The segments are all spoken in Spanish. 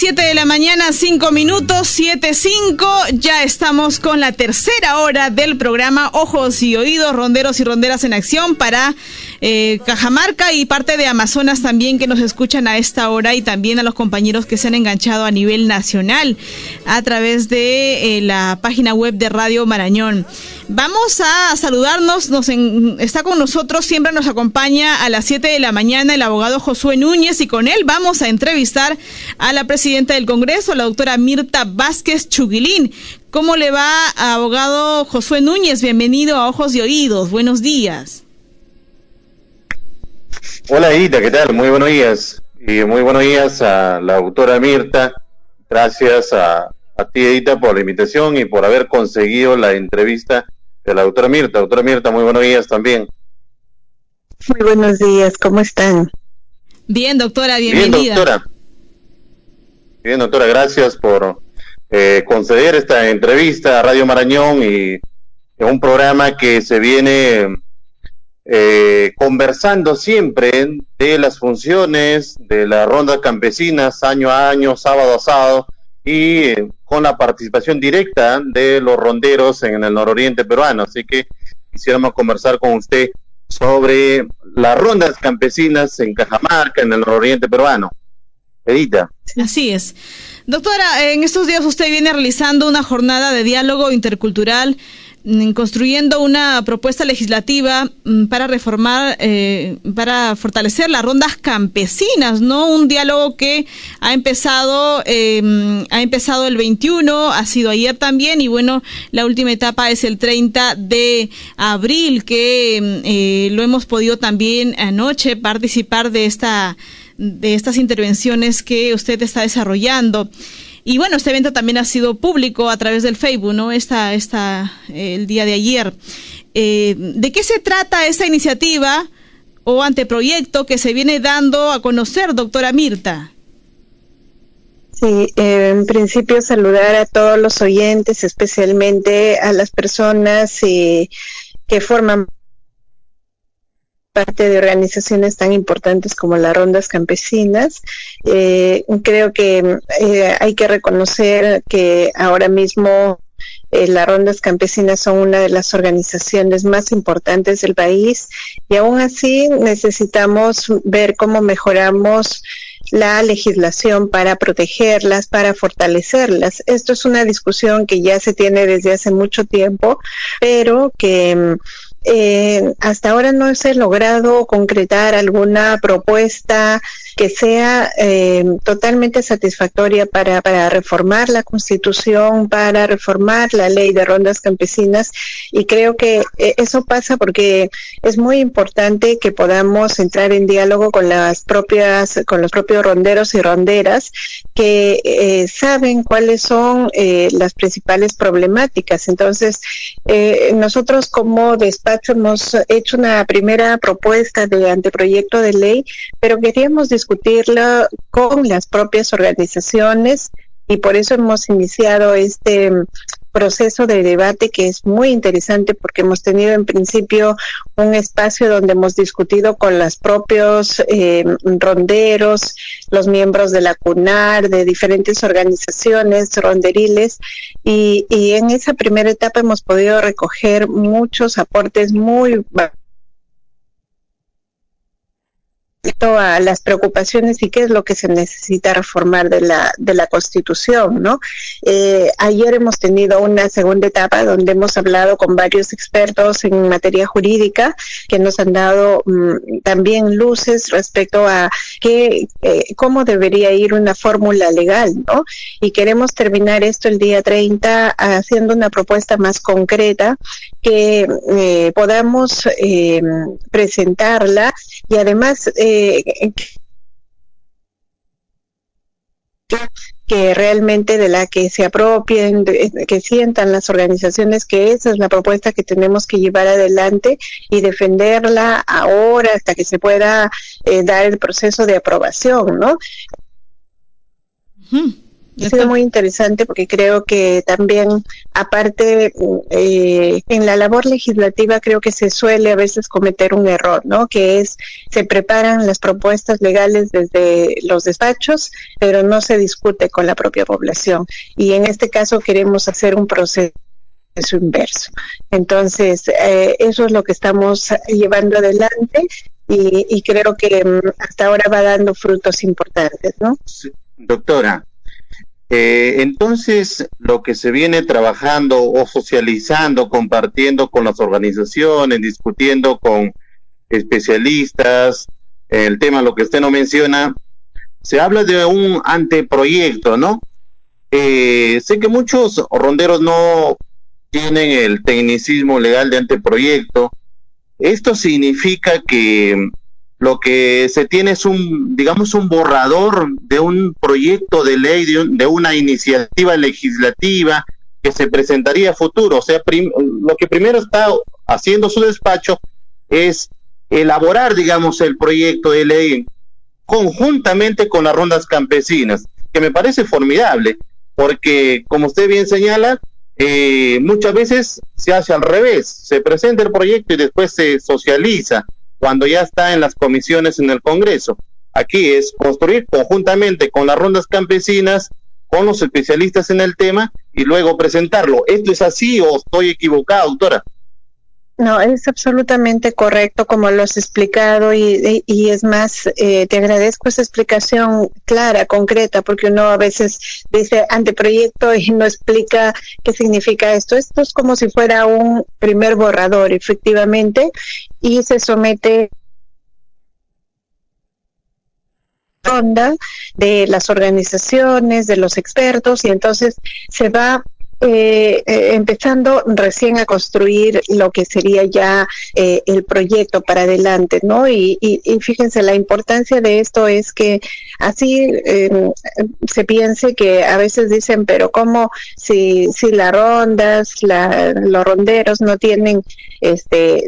7 de la mañana, 5 minutos, 7:05. Ya estamos con la tercera hora del programa Ojos y Oídos, ronderos y ronderas en acción para Cajamarca y parte de Amazonas también, que nos escuchan a esta hora, y también a los compañeros que se han enganchado a nivel nacional a través de la página web de Radio Marañón. Vamos a saludarnos, está con nosotros, siempre nos acompaña a las 7 de la mañana el abogado Josué Núñez, y con él vamos a entrevistar a la presidenta del Congreso, la doctora Mirta Vázquez Chuguilín. ¿Cómo le va, abogado Josué Núñez? Bienvenido a Ojos y Oídos, buenos días. Hola Edita, ¿qué tal? Muy buenos días, y muy buenos días a la doctora Mirta. Gracias a ti, Edita, por la invitación y por haber conseguido la entrevista de la doctora Mirta. Doctora Mirta, muy buenos días también. Muy buenos días, ¿cómo están? Bien, doctora, bienvenida. Bien, doctora, gracias por conceder esta entrevista a Radio Marañón, y es un programa que se viene conversando siempre de las funciones de las rondas campesinas año a año, sábado a sábado, y con la participación directa de los ronderos en el nororiente peruano. Así que quisiéramos conversar con usted sobre las rondas campesinas en Cajamarca, en el nororiente peruano. Edita. Así es. Doctora, en estos días usted viene realizando una jornada de diálogo intercultural, construyendo una propuesta legislativa para reformar, para fortalecer las rondas campesinas, ¿no? Un diálogo que ha empezado el 21, ha sido ayer también, y bueno, la última etapa es el 30 de abril, que lo hemos podido también anoche participar de estas intervenciones que usted está desarrollando. Y bueno, este evento también ha sido público a través del Facebook, ¿no? El día de ayer. ¿De qué se trata esta iniciativa o anteproyecto que se viene dando a conocer, doctora Mirta? Sí, en principio saludar a todos los oyentes, especialmente a las personas que forman parte de organizaciones tan importantes como las rondas campesinas. Creo que hay que reconocer que ahora mismo las rondas campesinas son una de las organizaciones más importantes del país, y aún así necesitamos ver cómo mejoramos la legislación para protegerlas, para fortalecerlas. Esto es una discusión que ya se tiene desde hace mucho tiempo, pero que hasta ahora no se ha logrado concretar alguna propuesta que sea totalmente satisfactoria para reformar la Constitución, para reformar la ley de rondas campesinas, y creo que eso pasa porque es muy importante que podamos entrar en diálogo con los propios ronderos y ronderas que saben cuáles son las principales problemáticas. Entonces, nosotros como despacho hemos hecho una primera propuesta de anteproyecto de ley, pero queríamos discutirla con las propias organizaciones, y por eso hemos iniciado este proceso de debate, que es muy interesante porque hemos tenido en principio un espacio donde hemos discutido con los propios ronderos, los miembros de la CUNAR, de diferentes organizaciones rondeриles, y en esa primera etapa hemos podido recoger muchos aportes muy a las preocupaciones y qué es lo que se necesita reformar de la Constitución, ¿no? Ayer hemos tenido una segunda etapa donde hemos hablado con varios expertos en materia jurídica que nos han dado también luces respecto a cómo debería ir una fórmula legal, ¿no? Y queremos terminar esto el día 30 haciendo una propuesta más concreta que podamos presentarla, y además que realmente de la que se apropien, que sientan las organizaciones que esa es la propuesta que tenemos que llevar adelante y defenderla ahora hasta que se pueda dar el proceso de aprobación, ¿no? Ha sido muy interesante porque creo que también, aparte, en la labor legislativa creo que se suele a veces cometer un error, ¿no? Que es, se preparan las propuestas legales desde los despachos, pero no se discute con la propia población. Y en este caso queremos hacer un proceso inverso. Entonces, eso es lo que estamos llevando adelante y creo que hasta ahora va dando frutos importantes, ¿no? Sí, doctora. Entonces, lo que se viene trabajando o socializando, compartiendo con las organizaciones, discutiendo con especialistas, el tema, lo que usted no menciona, se habla de un anteproyecto, ¿no? Sé que muchos ronderos no tienen el tecnicismo legal de anteproyecto. Esto significa que lo que se tiene es digamos, un borrador de un proyecto de ley, de una iniciativa legislativa que se presentaría a futuro. O sea, lo que primero está haciendo su despacho es elaborar, digamos, el proyecto de ley conjuntamente con las rondas campesinas, que me parece formidable, porque, como usted bien señala, muchas veces se hace al revés, se presenta el proyecto y después se socializa cuando ya está en las comisiones en el Congreso. Aquí es construir conjuntamente con las rondas campesinas, con los especialistas en el tema, y luego presentarlo. ¿Esto es así o estoy equivocado, doctora? No, es absolutamente correcto como lo has explicado y es más, te agradezco esa explicación clara, concreta, porque uno a veces dice anteproyecto y no explica qué significa esto. Esto es como si fuera un primer borrador, efectivamente, y se somete a ronda de las organizaciones, de los expertos, y entonces se va empezando recién a construir lo que sería ya el proyecto para adelante, ¿no? Y fíjense, la importancia de esto es que así se piense que a veces dicen, pero ¿cómo si las rondas, los ronderos no tienen,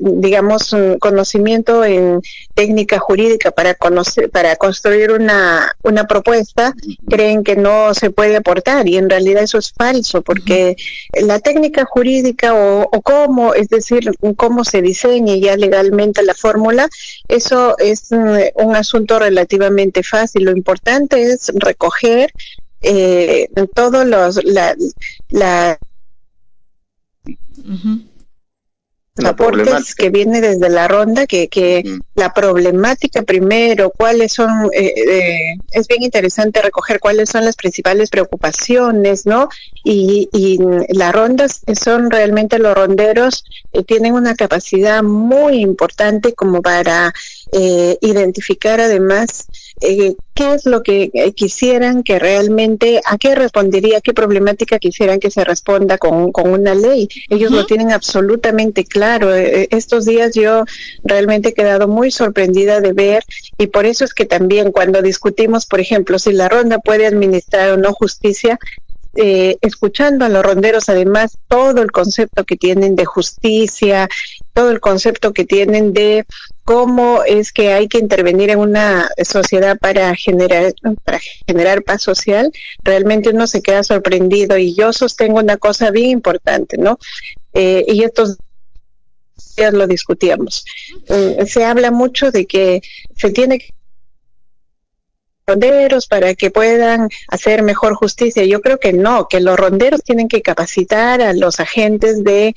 digamos, un conocimiento en técnica jurídica para construir una propuesta, creen que no se puede aportar, y en realidad eso es falso, porque la técnica jurídica o cómo, es decir, cómo se diseñe ya legalmente la fórmula, eso es un asunto relativamente fácil. Lo importante es recoger todos aportes que viene desde la ronda, que la problemática primero, cuáles son, es bien interesante recoger cuáles son las principales preocupaciones, ¿no? Y las rondas son realmente, los ronderos tienen una capacidad muy importante como para identificar además qué es lo que quisieran que realmente, a qué respondería, qué problemática quisieran que se responda con una ley. Ellos lo tienen absolutamente claro. Estos días yo realmente he quedado muy sorprendida de ver, y por eso es que también cuando discutimos, por ejemplo, si la ronda puede administrar o no justicia, escuchando a los ronderos, además, todo el concepto que tienen de justicia, todo el concepto que tienen de cómo es que hay que intervenir en una sociedad para generar paz social, realmente uno se queda sorprendido. Y yo sostengo una cosa bien importante, ¿no? Y estos días lo discutíamos. Se habla mucho de que se tiene que ronderos para que puedan hacer mejor justicia. Yo creo que no, que los ronderos tienen que capacitar a los agentes de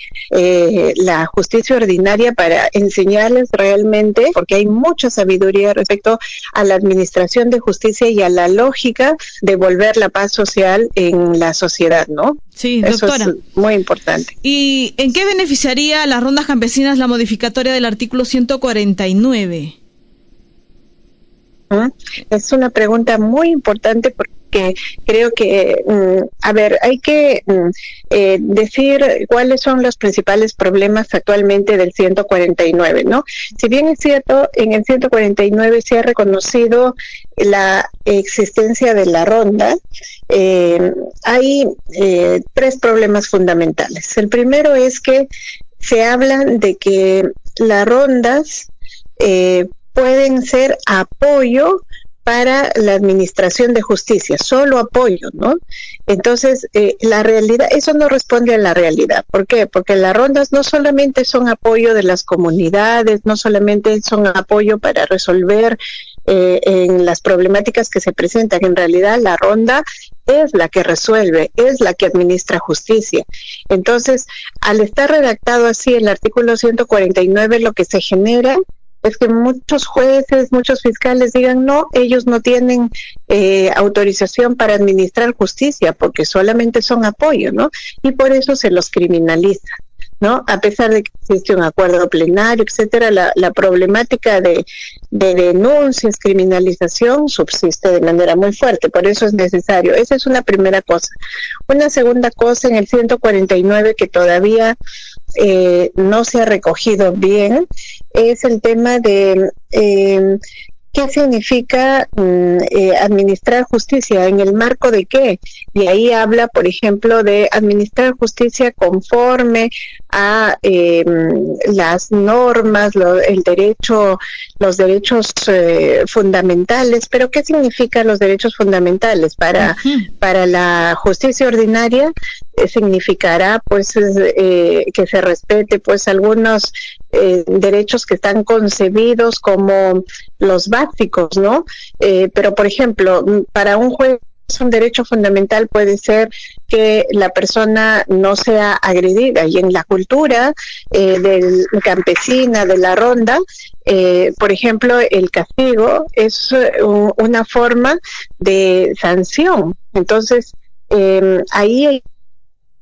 la justicia ordinaria para enseñarles realmente, porque hay mucha sabiduría respecto a la administración de justicia y a la lógica de volver la paz social en la sociedad, ¿no? Sí, doctora. Eso es muy importante. ¿Y en qué beneficiaría a las rondas campesinas la modificatoria del artículo 149? Es una pregunta muy importante porque creo que, hay que decir cuáles son los principales problemas actualmente del 149, ¿no? Si bien es cierto, en el 149 se ha reconocido la existencia de la ronda, hay tres problemas fundamentales. El primero es que se habla de que las rondas pueden ser apoyo para la administración de justicia, solo apoyo, ¿no? Entonces, la realidad, eso no responde a la realidad. ¿Por qué? Porque las rondas no solamente son apoyo de las comunidades, no solamente son apoyo para resolver en las problemáticas que se presentan. En realidad, la ronda es la que resuelve, es la que administra justicia. Entonces, al estar redactado así el artículo 149, lo que se genera es que muchos jueces, muchos fiscales digan, no, ellos no tienen autorización para administrar justicia porque solamente son apoyo, ¿no? Y por eso se los criminaliza, ¿no? A pesar de que existe un acuerdo plenario, etcétera, la problemática de denuncias, criminalización subsiste de manera muy fuerte, por eso es necesario. Esa es una primera cosa. Una segunda cosa, en el 149 que todavía no se ha recogido bien, es el tema de qué significa administrar justicia, en el marco de qué. Y ahí habla, por ejemplo, de administrar justicia conforme a las normas, los derechos fundamentales. Pero ¿qué significan los derechos fundamentales? Para la justicia ordinaria significará pues que se respete pues algunos derechos que están concebidos como los básicos, ¿no? Pero, por ejemplo, para un juez un derecho fundamental puede ser que la persona no sea agredida, y en la cultura del campesina, de la ronda, por ejemplo, el castigo es una forma de sanción. Entonces, ahí hay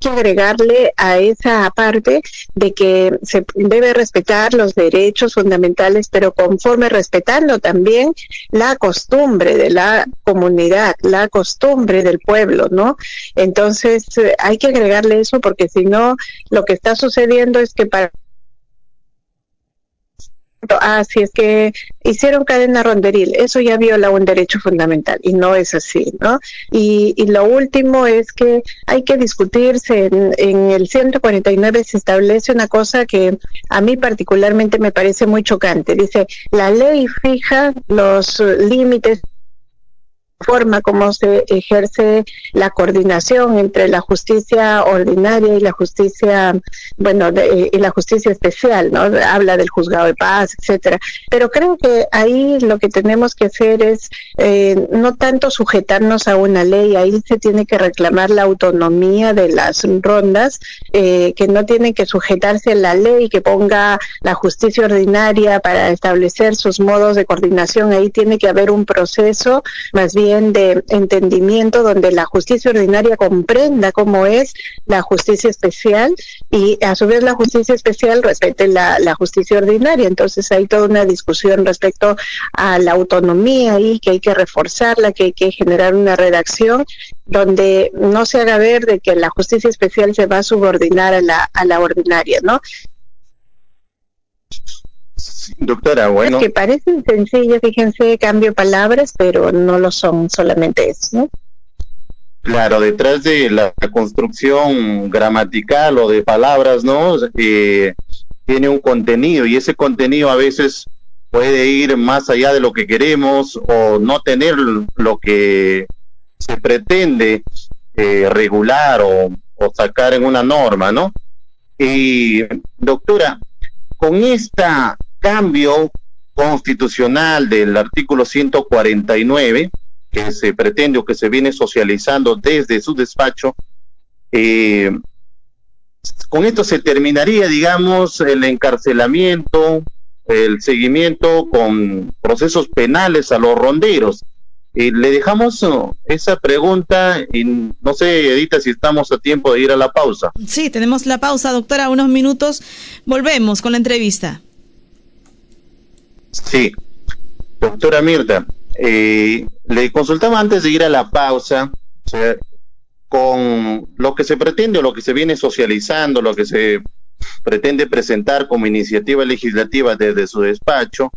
que agregarle a esa parte de que se debe respetar los derechos fundamentales, pero conforme respetando también la costumbre de la comunidad, la costumbre del pueblo, ¿no? Entonces hay que agregarle eso, porque si no, lo que está sucediendo es que si es que hicieron cadena ronderil, eso ya viola un derecho fundamental, y no es así, ¿no? Y lo último es que hay que discutirse, en el 149 se establece una cosa que a mí particularmente me parece muy chocante. Dice, la ley fija los límites, forma como se ejerce la coordinación entre la justicia ordinaria y la justicia, y la justicia especial, ¿no? Habla del juzgado de paz, etcétera. Pero creo que ahí lo que tenemos que hacer es no tanto sujetarnos a una ley, ahí se tiene que reclamar la autonomía de las rondas, que no tienen que sujetarse a la ley que ponga la justicia ordinaria para establecer sus modos de coordinación. Ahí tiene que haber un proceso más bien de entendimiento donde la justicia ordinaria comprenda cómo es la justicia especial, y a su vez la justicia especial respete la justicia ordinaria. Entonces hay toda una discusión respecto a la autonomía y que hay que reforzarla, que hay que generar una redacción donde no se haga ver de que la justicia especial se va a subordinar a la ordinaria, ¿no? Doctora, bueno. Es que parecen sencillas, fíjense, cambio de palabras, pero no lo son solamente eso, ¿no? Claro, detrás de la construcción gramatical o de palabras, ¿no? Tiene un contenido, y ese contenido a veces puede ir más allá de lo que queremos, o no tener lo que se pretende regular o sacar en una norma, ¿no? Y, doctora, con esta cambio constitucional del artículo 149 que se pretende o que se viene socializando desde su despacho, con esto se terminaría, digamos, el encarcelamiento, el seguimiento con procesos penales a los ronderos. Le dejamos esa pregunta y no sé, Edita, si estamos a tiempo de ir a la pausa. Sí, tenemos la pausa, doctora, unos minutos. Volvemos con la entrevista. Sí, doctora Mirta, le consultaba antes de ir a la pausa, o sea, con lo que se pretende o lo que se viene socializando, lo que se pretende presentar como iniciativa legislativa desde su despacho,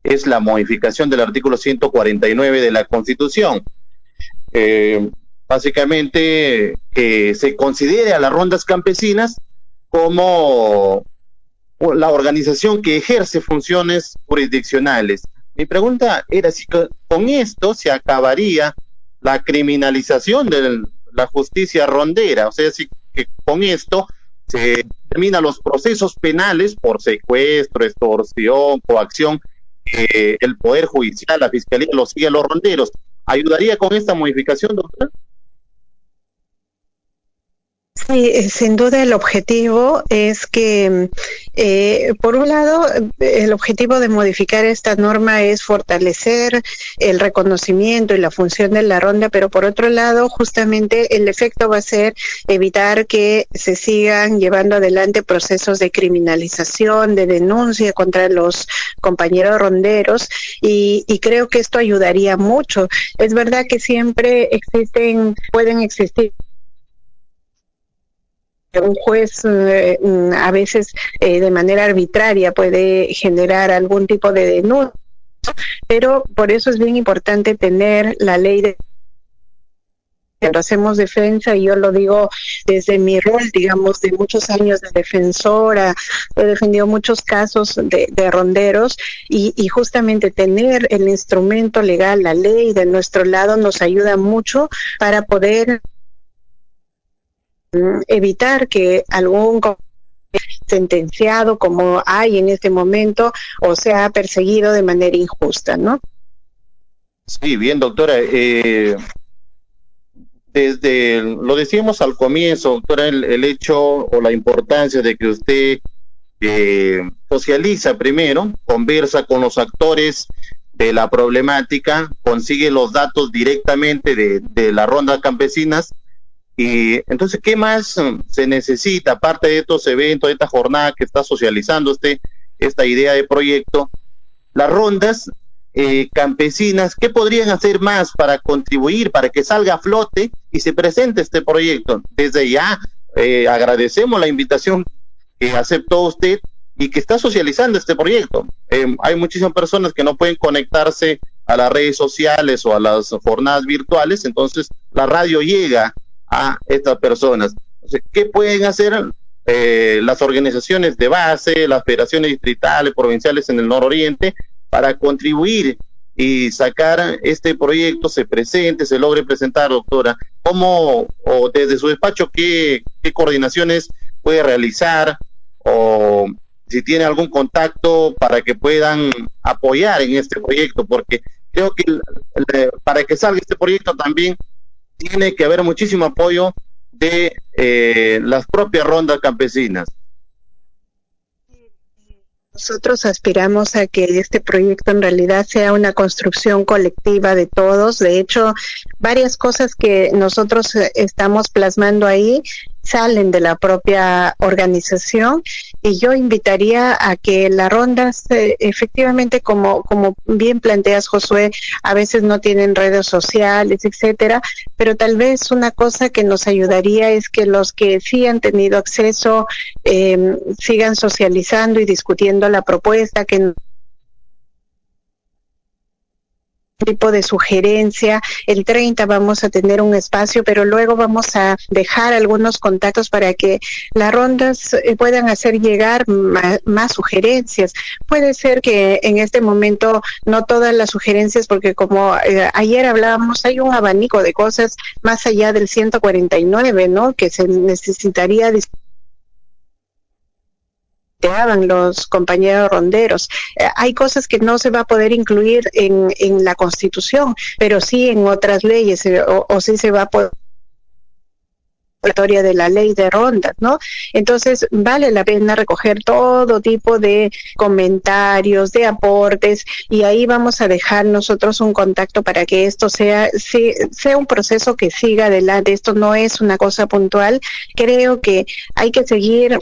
es la modificación del artículo 149 de la Constitución. Básicamente, que se considere a las rondas campesinas como la organización que ejerce funciones jurisdiccionales. Mi pregunta era si con esto se acabaría la criminalización de la justicia rondera, o sea, si que con esto se terminan los procesos penales por secuestro, extorsión, coacción, el Poder Judicial, la Fiscalía los sigue a los ronderos. ¿Ayudaría con esta modificación, doctora? Sí, sin duda el objetivo es que, por un lado, el objetivo de modificar esta norma es fortalecer el reconocimiento y la función de la ronda, pero por otro lado, justamente el efecto va a ser evitar que se sigan llevando adelante procesos de criminalización, de denuncia contra los compañeros ronderos, y creo que esto ayudaría mucho. Es verdad que siempre pueden existir un juez a veces de manera arbitraria puede generar algún tipo de denuncia, pero por eso es bien importante tener la ley de... Cuando hacemos defensa, y yo lo digo desde mi rol, digamos, de muchos años de defensora, he defendido muchos casos de ronderos, y justamente tener el instrumento legal, la ley de nuestro lado, nos ayuda mucho para poder evitar que algún sentenciado, como hay en este momento, o sea perseguido de manera injusta, ¿no? Sí, bien, doctora. Lo decíamos al comienzo, doctora, el hecho o la importancia de que usted socializa primero, conversa con los actores de la problemática, consigue los datos directamente de las rondas campesinas. Y entonces, ¿qué más se necesita, aparte de estos eventos, de esta jornada que está socializando esta idea de proyecto? Las rondas campesinas, ¿qué podrían hacer más para contribuir, para que salga a flote y se presente este proyecto? Desde ya agradecemos la invitación que aceptó usted y que está socializando este proyecto. Hay muchísimas personas que no pueden conectarse a las redes sociales o a las jornadas virtuales, entonces la radio llega a estas personas. Entonces, ¿qué pueden hacer las organizaciones de base, las federaciones distritales, provinciales en el nororiente para contribuir y sacar este proyecto, se presente, se logre presentar, doctora? ¿Cómo, o desde su despacho, qué coordinaciones puede realizar, o si tiene algún contacto para que puedan apoyar en este proyecto? Porque creo que para que salga este proyecto también tiene que haber muchísimo apoyo de las propias rondas campesinas. Nosotros aspiramos a que este proyecto en realidad sea una construcción colectiva de todos. De hecho, varias cosas que nosotros estamos plasmando ahí salen de la propia organización, y yo invitaría a que las rondas, efectivamente, como bien planteas, Josué, a veces no tienen redes sociales, etcétera, pero tal vez una cosa que nos ayudaría es que los que sí han tenido acceso sigan socializando y discutiendo la propuesta, que tipo de sugerencia. El 30 vamos a tener un espacio, pero luego vamos a dejar algunos contactos para que las rondas puedan hacer llegar más sugerencias. Puede ser que en este momento no todas las sugerencias, porque como ayer hablábamos, hay un abanico de cosas más allá del 149, ¿no?, que se necesitaría los compañeros ronderos. Hay cosas que no se va a poder incluir en la Constitución, pero sí en otras leyes, o sí se va a poder de la ley de rondas, ¿no? Entonces vale la pena recoger todo tipo de comentarios, de aportes, y ahí vamos a dejar nosotros un contacto para que esto sea un proceso que siga adelante. Esto no es una cosa puntual. Creo que hay que seguir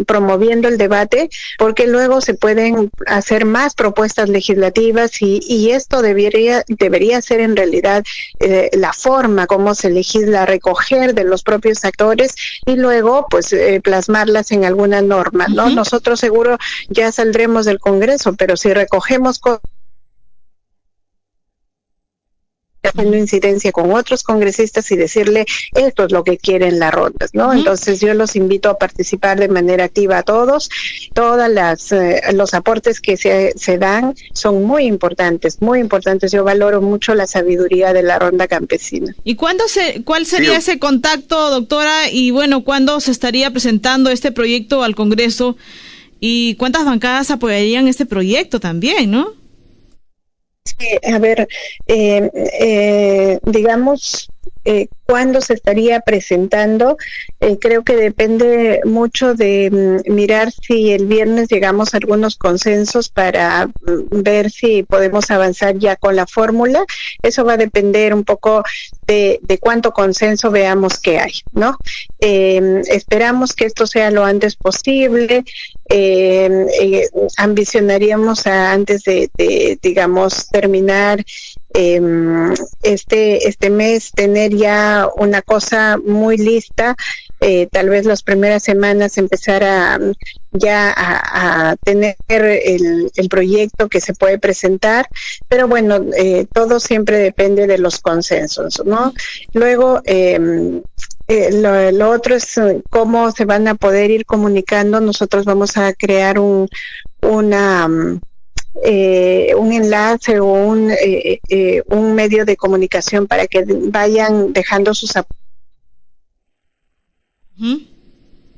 promoviendo el debate, porque luego se pueden hacer más propuestas legislativas, y esto debería ser en realidad la forma como se legisla, recoger de los propios actores y luego pues plasmarlas en alguna norma, ¿no? Nosotros seguro ya saldremos del Congreso, pero si recogemos haciendo incidencia con otros congresistas y decirle esto es lo que quieren las rondas, ¿no? Entonces yo los invito a participar de manera activa a todos. Todas los aportes que se dan son muy importantes, muy importantes. Yo valoro mucho la sabiduría de la ronda campesina. ¿Y cuál sería ese contacto, doctora? Y bueno, ¿cuándo se estaría presentando este proyecto al Congreso? ¿Y cuántas bancadas apoyarían este proyecto también, no? Sí, a ver, digamos, ¿cuándo se estaría presentando? Creo que depende mucho de mirar si el viernes llegamos a algunos consensos para ver si podemos avanzar ya con la fórmula. Eso va a depender un poco de cuánto consenso veamos que hay, ¿no? Esperamos que esto sea lo antes posible. Ambicionaríamos antes de digamos terminar este mes tener ya una cosa muy lista, tal vez las primeras semanas empezar a tener el proyecto que se puede presentar, pero bueno, todo siempre depende de los consensos, ¿no? Luego lo otro es cómo se van a poder ir comunicando. Nosotros vamos a crear un enlace o un medio de comunicación para que vayan dejando sus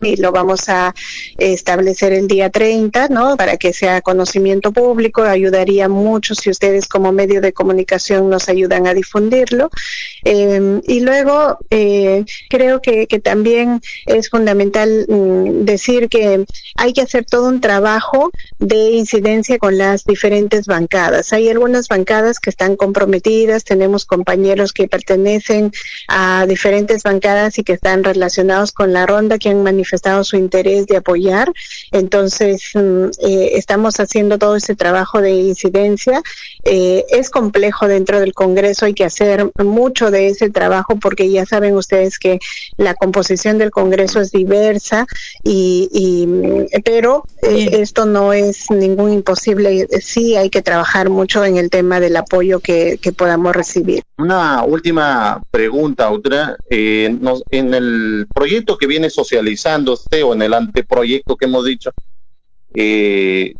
y lo vamos a establecer el día 30, ¿no? Para que sea conocimiento público. Ayudaría mucho si ustedes como medio de comunicación nos ayudan a difundirlo. Y luego creo que también es fundamental decir que hay que hacer todo un trabajo de incidencia con las diferentes bancadas. Hay algunas bancadas que están comprometidas, tenemos compañeros que pertenecen a diferentes bancadas y que están relacionados con la ronda, que han manifestado su interés de apoyar. Entonces estamos haciendo todo ese trabajo de incidencia. Es complejo dentro del Congreso, hay que hacer mucho de ese trabajo porque ya saben ustedes que la composición del Congreso es diversa, pero esto no es ningún imposible. Sí hay que trabajar mucho en el tema del apoyo que podamos recibir. Una última pregunta, doctora. En el proyecto que viene socializándose o en el anteproyecto que hemos dicho, se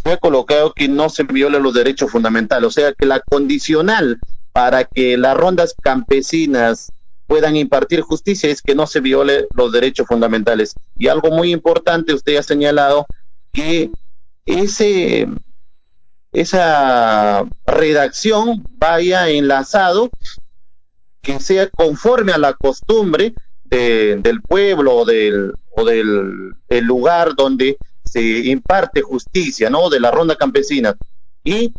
ha colocado que no se violen los derechos fundamentales, o sea que la condicional para que las rondas campesinas puedan impartir justicia es que no se violen los derechos fundamentales. Y algo muy importante, usted ha señalado que esa redacción vaya enlazado, que sea conforme a la costumbre del pueblo o del el lugar donde se imparte justicia, ¿no? De la ronda campesina. Y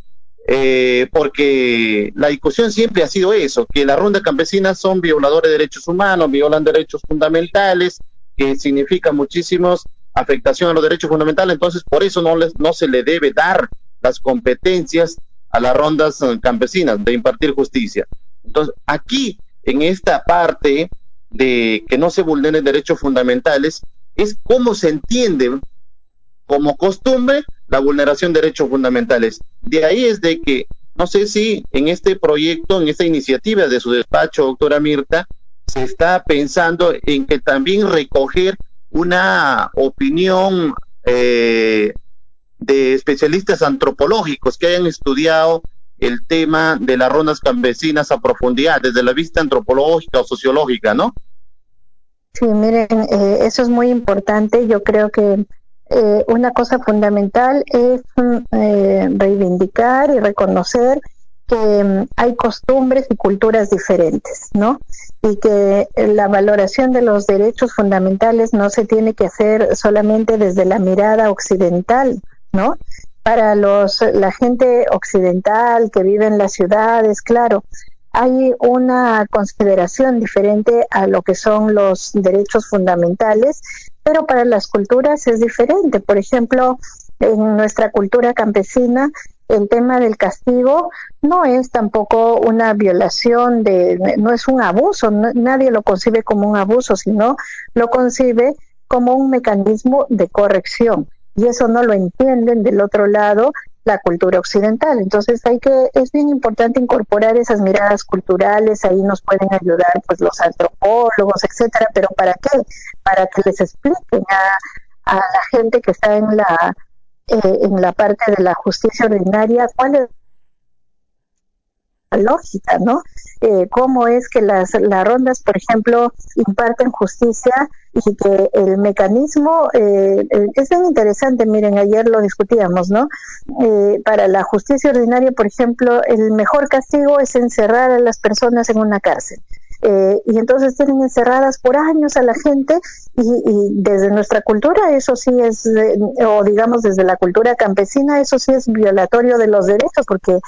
porque la discusión siempre ha sido eso, que las rondas campesinas son violadores de derechos humanos, violan derechos fundamentales, que significa muchísimos afectación a los derechos fundamentales. Entonces por eso no se le debe dar las competencias a las rondas campesinas de impartir justicia. Entonces aquí, en esta parte de que no se vulneren derechos fundamentales, es cómo se entiende como costumbre la vulneración de derechos fundamentales. De ahí es de que, no sé si en este proyecto, en esta iniciativa de su despacho, doctora Mirta, se está pensando en que también recoger una opinión de especialistas antropológicos que hayan estudiado el tema de las rondas campesinas a profundidad, desde la vista antropológica o sociológica, ¿no? Sí, miren, eso es muy importante. Yo creo que una cosa fundamental es reivindicar y reconocer que hay costumbres y culturas diferentes, ¿no? Y que la valoración de los derechos fundamentales no se tiene que hacer solamente desde la mirada occidental, ¿no? Para la gente occidental que vive en las ciudades, claro, hay una consideración diferente a lo que son los derechos fundamentales, pero para las culturas es diferente. Por ejemplo, en nuestra cultura campesina, el tema del castigo no es tampoco una violación, no es un abuso, nadie lo concibe como un abuso, sino lo concibe como un mecanismo de corrección. Y eso no lo entienden del otro lado la cultura occidental. Entonces es bien importante incorporar esas miradas culturales. Ahí nos pueden ayudar pues los antropólogos, etcétera. Pero ¿para qué? Para que les expliquen a la gente que está en la parte de la justicia ordinaria cuál es la lógica, ¿no? Cómo es que las rondas, por ejemplo, imparten justicia y que el mecanismo es bien interesante. Miren, ayer lo discutíamos, ¿no? Para la justicia ordinaria, por ejemplo, el mejor castigo es encerrar a las personas en una cárcel. Y entonces tienen encerradas por años a la gente y desde nuestra cultura eso sí es, o digamos desde la cultura campesina, eso sí es violatorio de los derechos, porque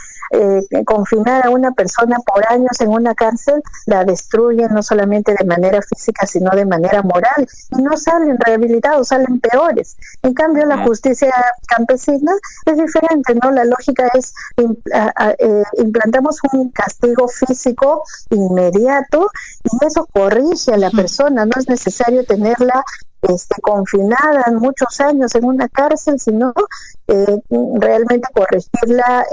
confinar a una persona por años en una cárcel la destruyen no solamente de manera física sino de manera moral, y no salen rehabilitados, salen peores. En cambio la justicia campesina es diferente, ¿no? La lógica es implantamos un castigo físico inmediato y eso corrige a la persona. No es necesario tenerla confinada muchos años en una cárcel, sino realmente corregirla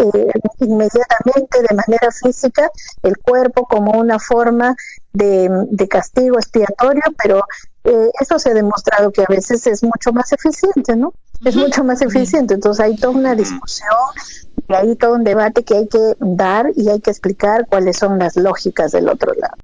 inmediatamente de manera física, el cuerpo como una forma de castigo expiatorio, pero eso se ha demostrado que a veces es mucho más eficiente, ¿no? Es mucho más eficiente. Entonces hay toda una discusión y hay todo un debate que hay que dar y hay que explicar cuáles son las lógicas del otro lado.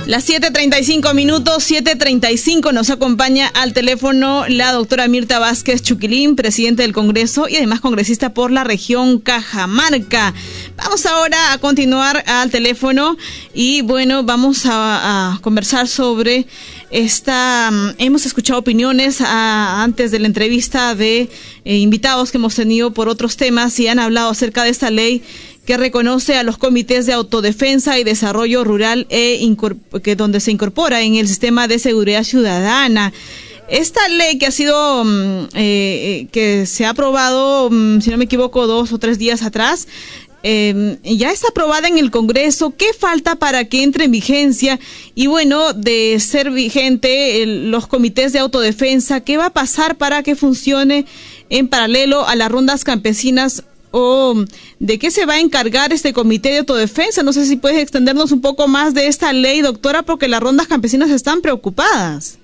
Las 7:35 minutos, 7:35, nos acompaña al teléfono la doctora Mirta Vázquez Chuquilín, presidente del Congreso y además congresista por la región Cajamarca. Vamos ahora a continuar al teléfono y bueno, vamos a conversar sobre hemos escuchado opiniones antes de la entrevista de invitados que hemos tenido por otros temas y han hablado acerca de esta ley que reconoce a los comités de autodefensa y desarrollo rural donde se incorpora en el sistema de seguridad ciudadana. Esta ley que ha sido, que se ha aprobado, si no me equivoco, 2 o 3 días atrás, ya está aprobada en el Congreso. ¿Qué falta para que entre en vigencia? Y bueno, de ser vigente los comités de autodefensa, ¿qué va a pasar para que funcione en paralelo a las rondas campesinas? ¿O de qué se va a encargar este comité de autodefensa? No sé si puedes extendernos un poco más de esta ley, doctora, porque las rondas campesinas están preocupadas.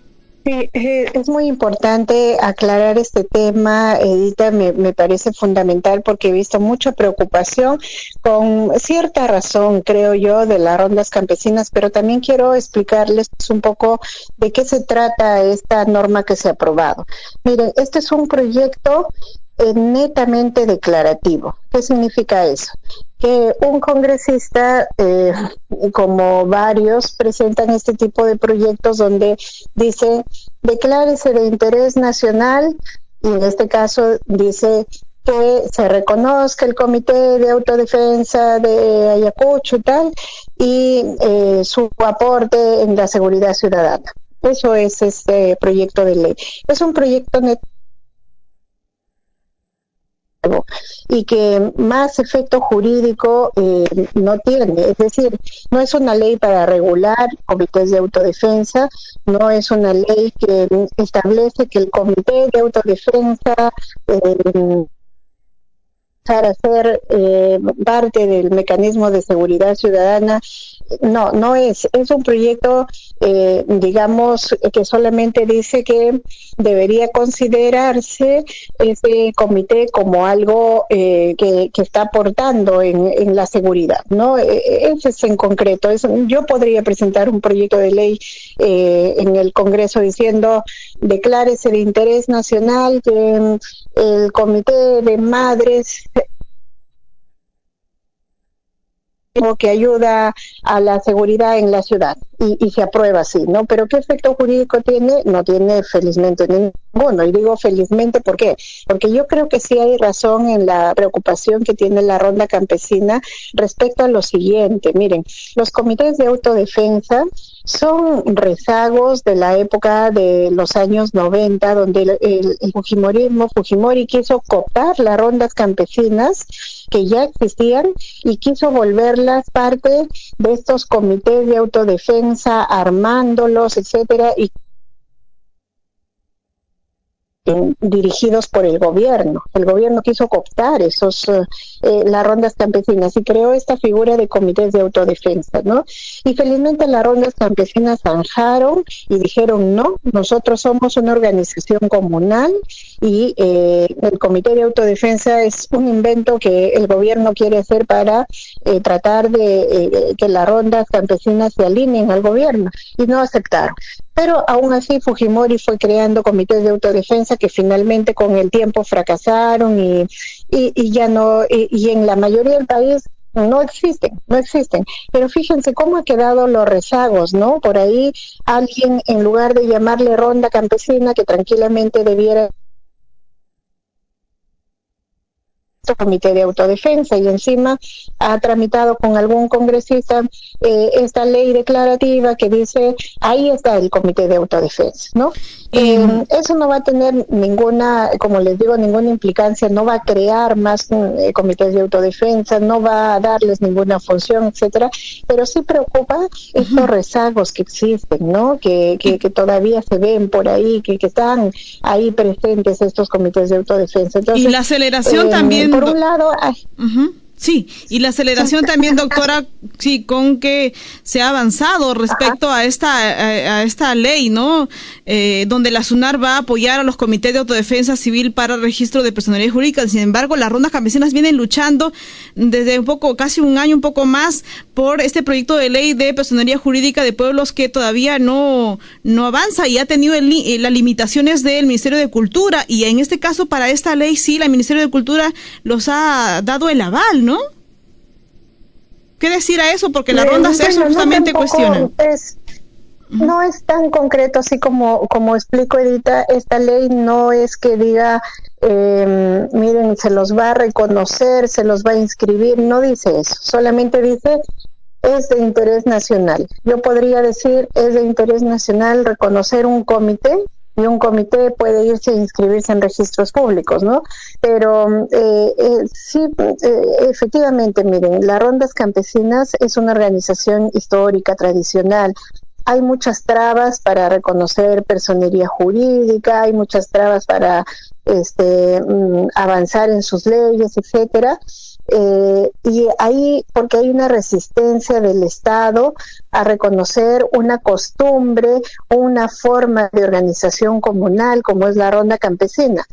Sí, es muy importante aclarar este tema, Edita, me parece fundamental porque he visto mucha preocupación, con cierta razón, creo yo, de las rondas campesinas, pero también quiero explicarles un poco de qué se trata esta norma que se ha aprobado. Miren, este es un proyecto netamente declarativo. ¿Qué significa eso? Que un congresista, como varios, presentan este tipo de proyectos donde dice, declárese de interés nacional, y en este caso dice que se reconozca el Comité de Autodefensa de Ayacucho y tal, y su aporte en la seguridad ciudadana. Eso es este proyecto de ley. Es un proyecto y que más efecto jurídico no tiene, es decir, no es una ley para regular comités de autodefensa, no es una ley que establece que el comité de autodefensa para ser parte del mecanismo de seguridad ciudadana. No es un proyecto, digamos, que solamente dice que debería considerarse ese comité como algo que está aportando en la seguridad, ¿no? Ese es en concreto. Yo podría presentar un proyecto de ley en el Congreso diciendo, declárese de interés nacional que el comité de madres que ayuda a la seguridad en la ciudad y se aprueba así, ¿no? Pero ¿qué efecto jurídico tiene? No tiene felizmente ninguno. Y digo felizmente, ¿por qué? Porque yo creo que sí hay razón en la preocupación que tiene la ronda campesina respecto a lo siguiente. Miren, los comités de autodefensa son rezagos de la época de los años 90, donde el Fujimori quiso cooptar las rondas campesinas que ya existían y quiso volverlas parte de estos comités de autodefensa, armándolos, etcétera, y dirigidos por el gobierno. El gobierno quiso cooptar las rondas campesinas y creó esta figura de comités de autodefensa, ¿no? Y felizmente las rondas campesinas zanjaron y dijeron no, nosotros somos una organización comunal y el comité de autodefensa es un invento que el gobierno quiere hacer para tratar de que las rondas campesinas se alineen al gobierno, y no aceptaron. Pero aún así Fujimori fue creando comités de autodefensa que finalmente con el tiempo fracasaron y ya no, y en la mayoría del país no existen. Pero fíjense cómo ha quedado los rezagos, ¿no? Por ahí alguien, en lugar de llamarle ronda campesina, que tranquilamente debiera comité de autodefensa, y encima ha tramitado con algún congresista esta ley declarativa que dice ahí está el comité de autodefensa, ¿no? Eso no va a tener ninguna, como les digo, ninguna implicancia, no va a crear más comités de autodefensa, no va a darles ninguna función, etcétera, pero sí preocupa estos rezagos que existen, ¿no? Que todavía se ven por ahí, que están ahí presentes estos comités de autodefensa. Entonces, y la aceleración también. Por un lado, sí, y la aceleración también, doctora, sí, con que se ha avanzado respecto a esta ley, ¿no? Donde la SUNAR va a apoyar a los comités de autodefensa civil para el registro de personería jurídica. Sin embargo, las rondas campesinas vienen luchando desde casi un año, un poco más, por este proyecto de ley de personería jurídica de pueblos que todavía no avanza y ha tenido las limitaciones del Ministerio de Cultura. Y en este caso, para esta ley, sí, el Ministerio de Cultura los ha dado el aval, ¿no? ¿Qué decir a eso? Porque las rondas eso justamente cuestionan. No es tan concreto así como explico, Edita. Esta ley no es que diga, miren, se los va a reconocer, se los va a inscribir, no dice eso, solamente dice es de interés nacional. Yo podría decir es de interés nacional reconocer un comité, y un comité puede irse a inscribirse en registros públicos, ¿no? Pero sí, efectivamente, miren, las rondas campesinas es una organización histórica, tradicional. Hay muchas trabas para reconocer personería jurídica, hay muchas trabas para avanzar en sus leyes, etcétera. Y ahí, porque hay una resistencia del Estado a reconocer una costumbre, una forma de organización comunal como es la ronda campesina.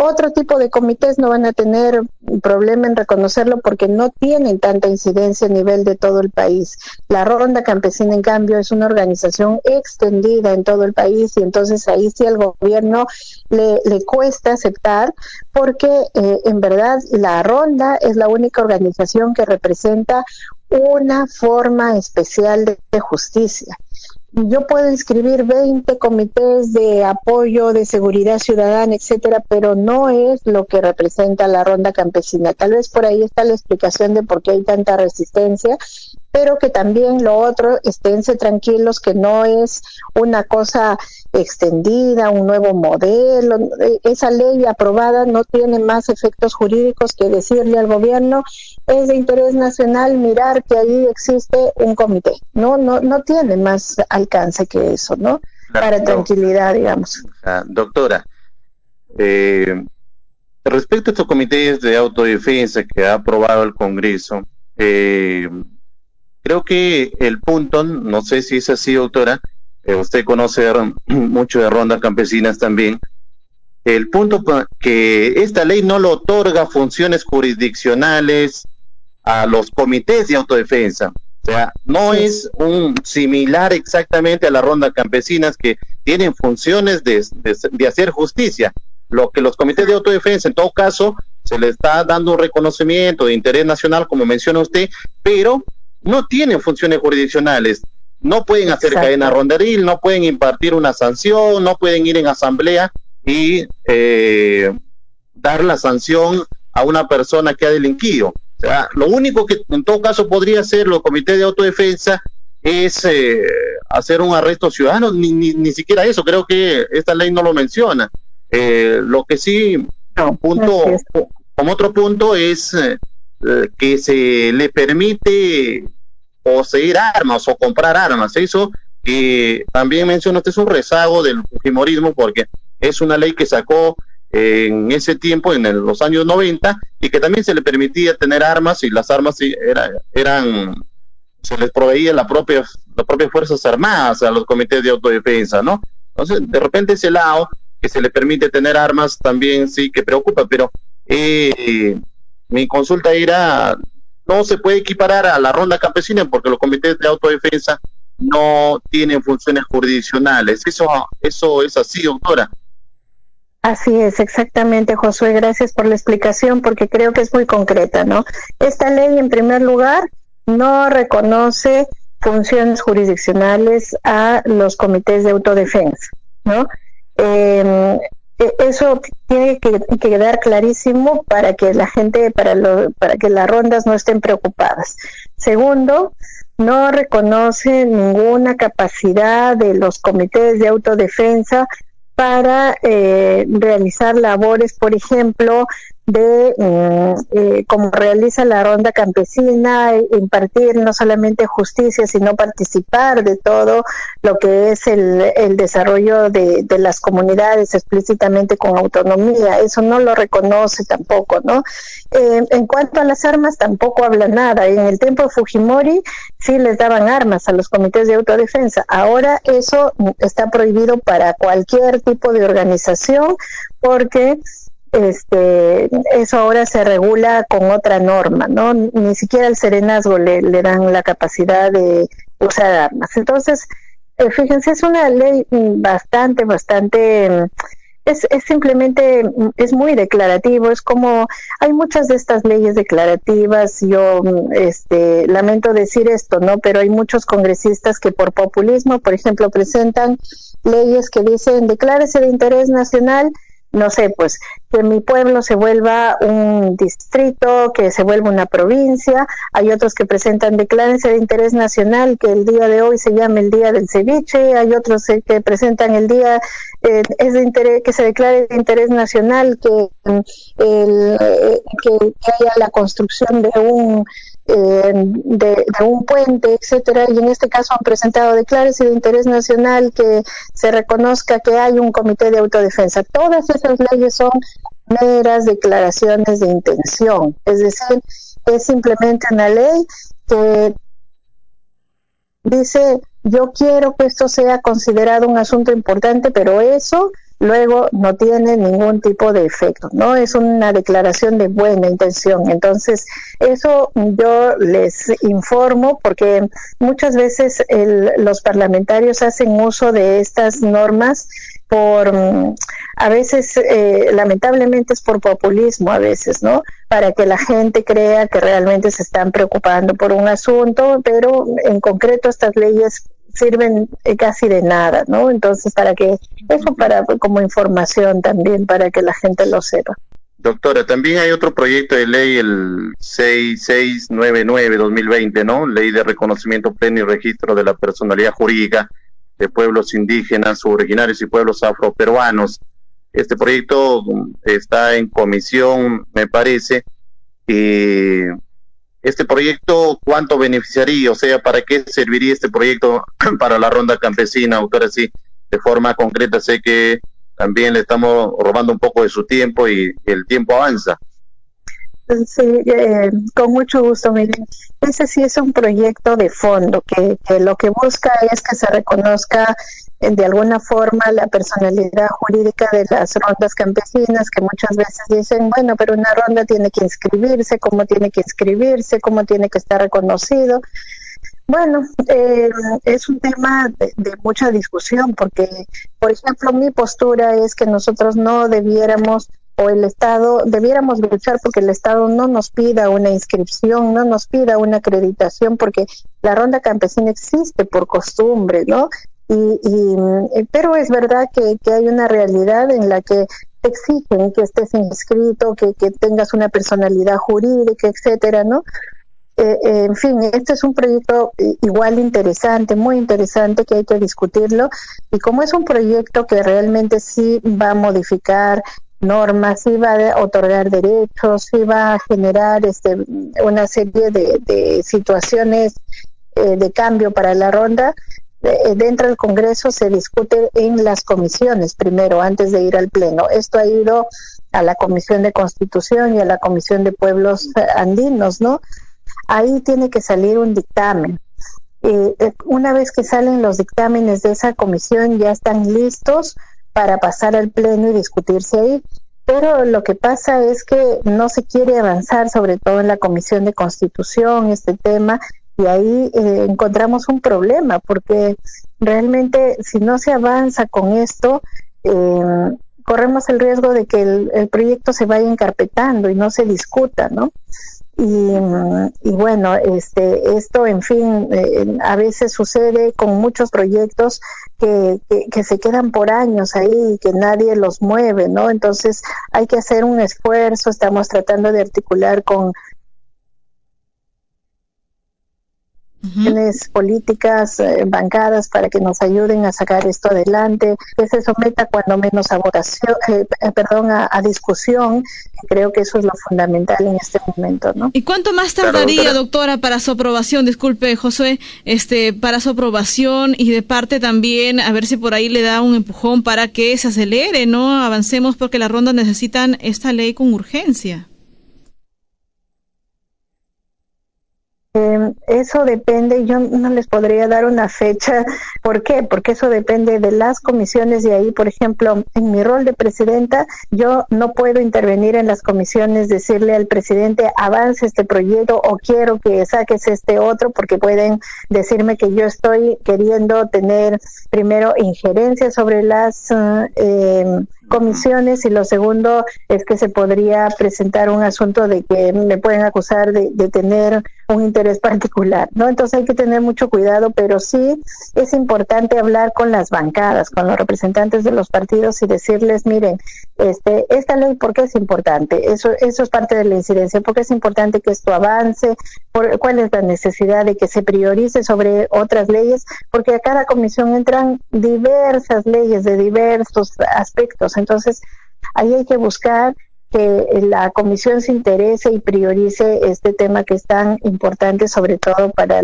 Otro tipo de comités no van a tener problema en reconocerlo porque no tienen tanta incidencia a nivel de todo el país. La ronda campesina, en cambio, es una organización extendida en todo el país, y entonces ahí sí al gobierno le cuesta aceptar, porque en verdad la ronda es la única organización que representa una forma especial de justicia. Yo puedo inscribir 20 comités de apoyo, de seguridad ciudadana, etcétera, pero no es lo que representa la ronda campesina. Tal vez por ahí está la explicación de por qué hay tanta resistencia, pero que también lo otro, esténse tranquilos que no es una cosa extendida, un nuevo modelo. Esa ley aprobada no tiene más efectos jurídicos que decirle al gobierno es de interés nacional mirar que ahí existe un comité. No tiene más alcance que eso, ¿no? Para tranquilidad, digamos. Doctora, respecto a estos comités de autodefensa que ha aprobado el Congreso, creo que el punto, no sé si es así, doctora, usted conoce mucho de rondas campesinas también, el punto que esta ley no le otorga funciones jurisdiccionales a los comités de autodefensa. O sea, no es un similar exactamente a las rondas campesinas que tienen funciones de hacer justicia. Lo que los comités de autodefensa, en todo caso, se les está dando un reconocimiento de interés nacional, como menciona usted, pero no tienen funciones jurisdiccionales. No pueden hacer cadena ronderil, no pueden impartir una sanción, no pueden ir en asamblea y dar la sanción a una persona que ha delinquido. O sea, lo único que en todo caso podría hacer los comités de autodefensa es hacer un arresto ciudadano, ni siquiera eso, creo que esta ley no lo menciona. Lo que sí, como otro punto es que se le permite poseer armas o comprar armas. Eso que también menciona usted es un rezago del fujimorismo, porque es una ley que sacó en ese tiempo, en los años 90, y que también se le permitía tener armas, y las armas eran se les proveía las propias Fuerzas Armadas a los comités de autodefensa, ¿no? Entonces, de repente ese lado, que se le permite tener armas, también sí que preocupa, pero mi consulta era, no se puede equiparar a la ronda campesina porque los comités de autodefensa no tienen funciones jurisdiccionales. Eso es así, doctora. Así es, exactamente, Josué, gracias por la explicación porque creo que es muy concreta, ¿no? Esta ley, en primer lugar, no reconoce funciones jurisdiccionales a los comités de autodefensa, ¿no? Eso tiene que quedar clarísimo para que la gente, para que las rondas no estén preocupadas. Segundo, no reconoce ninguna capacidad de los comités de autodefensa para realizar labores, por ejemplo, como realiza la ronda campesina, impartir no solamente justicia, sino participar de todo lo que es el desarrollo de las comunidades explícitamente con autonomía. Eso no lo reconoce tampoco, ¿no? En cuanto a las armas, tampoco habla nada. En el tiempo de Fujimori sí les daban armas a los comités de autodefensa. Ahora eso está prohibido para cualquier tipo de organización porque eso ahora se regula con otra norma, ¿no? Ni siquiera al serenazgo le dan la capacidad de usar armas. Entonces, fíjense, es una ley bastante, es simplemente, es muy declarativo, es como, hay muchas de estas leyes declarativas, yo lamento decir esto, ¿no? Pero hay muchos congresistas que por populismo, por ejemplo, presentan leyes que dicen, declárese de interés nacional, no sé, pues que mi pueblo se vuelva un distrito, que se vuelva una provincia. Hay otros que presentan declárense de interés nacional, que el día de hoy se llame el día del ceviche. Hay otros que presentan el día es de interés, que se declare de interés nacional, que haya la construcción de un puente, etcétera, y en este caso han presentado declaraciones de interés nacional, que se reconozca que hay un comité de autodefensa. Todas esas leyes son meras declaraciones de intención, es decir, es simplemente una ley que dice, yo quiero que esto sea considerado un asunto importante, pero eso luego no tiene ningún tipo de efecto, ¿no? Es una declaración de buena intención. Entonces, eso yo les informo porque muchas veces los parlamentarios hacen uso de estas normas a veces, lamentablemente es por populismo a veces, ¿no? Para que la gente crea que realmente se están preocupando por un asunto, pero en concreto estas leyes sirven casi de nada, ¿no? Entonces, como información también, para que la gente lo sepa. Doctora, también hay otro proyecto de ley, el 6699-2020, ¿no? Ley de reconocimiento pleno y registro de la personalidad jurídica de pueblos indígenas, suboriginarios y pueblos afroperuanos. Este proyecto está en comisión, me parece, y este proyecto, ¿cuánto beneficiaría? O sea, ¿para qué serviría este proyecto para la ronda campesina, doctora? Sí, de forma concreta, sé que también le estamos robando un poco de su tiempo y el tiempo avanza. Sí, con mucho gusto, miren. Ese sí es un proyecto de fondo que lo que busca es que se reconozca de alguna forma la personalidad jurídica de las rondas campesinas, que muchas veces dicen, bueno, pero una ronda tiene que inscribirse, ¿cómo tiene que inscribirse? ¿Cómo tiene que estar reconocido? Bueno, es un tema de mucha discusión porque, por ejemplo, mi postura es que nosotros no debiéramos, o el Estado, debiéramos luchar porque el Estado no nos pida una inscripción, no nos pida una acreditación, porque la ronda campesina existe por costumbre, ¿no? Pero es verdad que hay una realidad en la que te exigen que estés inscrito, que tengas una personalidad jurídica, etcétera, ¿no? En fin, este es un proyecto igual interesante, muy interesante, que hay que discutirlo, y como es un proyecto que realmente sí va a modificar normas, sí va a otorgar derechos, sí va a generar una serie de situaciones de cambio para la ronda, dentro del Congreso se discute en las comisiones primero, antes de ir al Pleno. Esto ha ido a la Comisión de Constitución y a la Comisión de Pueblos Andinos, ¿no? Ahí tiene que salir un dictamen. Una vez que salen los dictámenes de esa comisión, ya están listos para pasar al Pleno y discutirse ahí. Pero lo que pasa es que no se quiere avanzar, sobre todo en la Comisión de Constitución, este tema, y ahí encontramos un problema, porque realmente si no se avanza con esto, corremos el riesgo de que el proyecto se vaya encarpetando y no se discuta, ¿no? Y bueno, esto, en fin, a veces sucede con muchos proyectos que se quedan por años ahí y que nadie los mueve, ¿no? Entonces hay que hacer un esfuerzo, estamos tratando de articular con políticas, bancadas, para que nos ayuden a sacar esto adelante, que se someta cuando menos a votación, a discusión. Creo que eso es lo fundamental en este momento, ¿no? ¿Y cuánto más tardaría, doctora, para su aprobación? Disculpe, Josué, para su aprobación, y de parte también, a ver si por ahí le da un empujón para que se acelere, ¿no? Avancemos, porque las rondas necesitan esta ley con urgencia. Eso depende, yo no les podría dar una fecha. ¿Por qué? Porque eso depende de las comisiones, y ahí, por ejemplo, en mi rol de presidenta, yo no puedo intervenir en las comisiones, decirle al presidente avance este proyecto o quiero que saques este otro, porque pueden decirme que yo estoy queriendo tener primero injerencia sobre las comisiones, y lo segundo es que se podría presentar un asunto de que me pueden acusar de tener un interés particular, ¿no? Entonces hay que tener mucho cuidado, pero sí es importante hablar con las bancadas, con los representantes de los partidos, y decirles, miren, esta ley, ¿por qué es importante? Eso es parte de la incidencia. ¿Por qué es importante que esto avance? ¿Cuál es la necesidad de que se priorice sobre otras leyes? Porque a cada comisión entran diversas leyes de diversos aspectos. Entonces, ahí hay que buscar que la comisión se interese y priorice este tema, que es tan importante, sobre todo para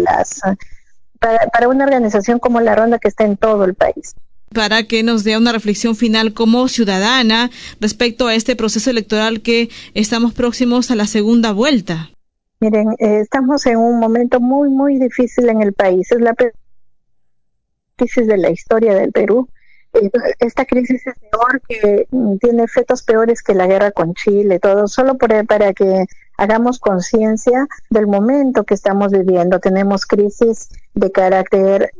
una organización como La Ronda, que está en todo el país. Para que nos dé una reflexión final como ciudadana respecto a este proceso electoral, que estamos próximos a la segunda vuelta. Miren, estamos en un momento muy, muy difícil en el país. Es la crisis de la historia del Perú. Esta crisis es peor, que tiene efectos peores que la guerra con Chile, todo, solo para que hagamos conciencia del momento que estamos viviendo. Tenemos crisis de carácter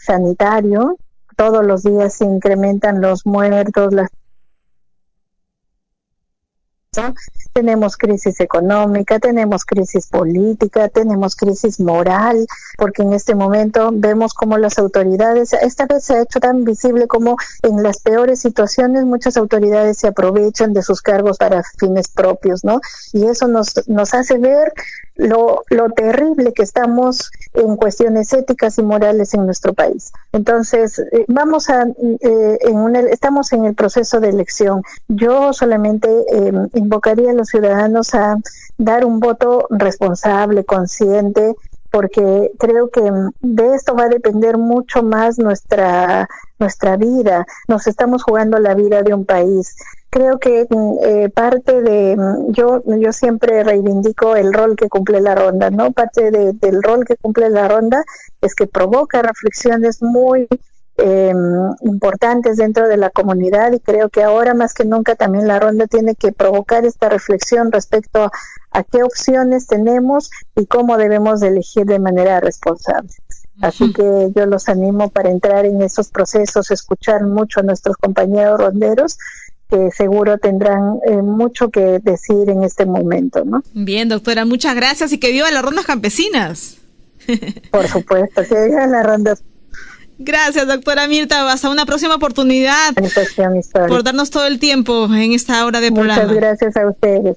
sanitario, todos los días se incrementan los muertos, tenemos crisis económica, tenemos crisis política, tenemos crisis moral, porque en este momento vemos como las autoridades, esta vez se ha hecho tan visible como en las peores situaciones muchas autoridades se aprovechan de sus cargos para fines propios, ¿no? Y eso nos hace ver lo terrible que estamos en cuestiones éticas y morales en nuestro país. Entonces, estamos en el proceso de elección. Yo solamente invocaría a los ciudadanos a dar un voto responsable, consciente, porque creo que de esto va a depender mucho más nuestra vida. Nos estamos jugando la vida de un país. Creo que parte de, yo siempre reivindico el rol que cumple La Ronda, ¿no? Parte del rol que cumple La Ronda es que provoca reflexiones muy importantes dentro de la comunidad, y creo que ahora más que nunca también La Ronda tiene que provocar esta reflexión respecto a qué opciones tenemos y cómo debemos de elegir de manera responsable. Así que yo los animo para entrar en esos procesos, escuchar mucho a nuestros compañeros ronderos, que seguro tendrán mucho que decir en este momento, ¿no? Bien, doctora, muchas gracias, y que viva las rondas campesinas. Por supuesto, que viva las rondas. Gracias, doctora Mirta. Hasta una próxima oportunidad por darnos todo el tiempo en esta hora de programa. Muchas gracias a ustedes.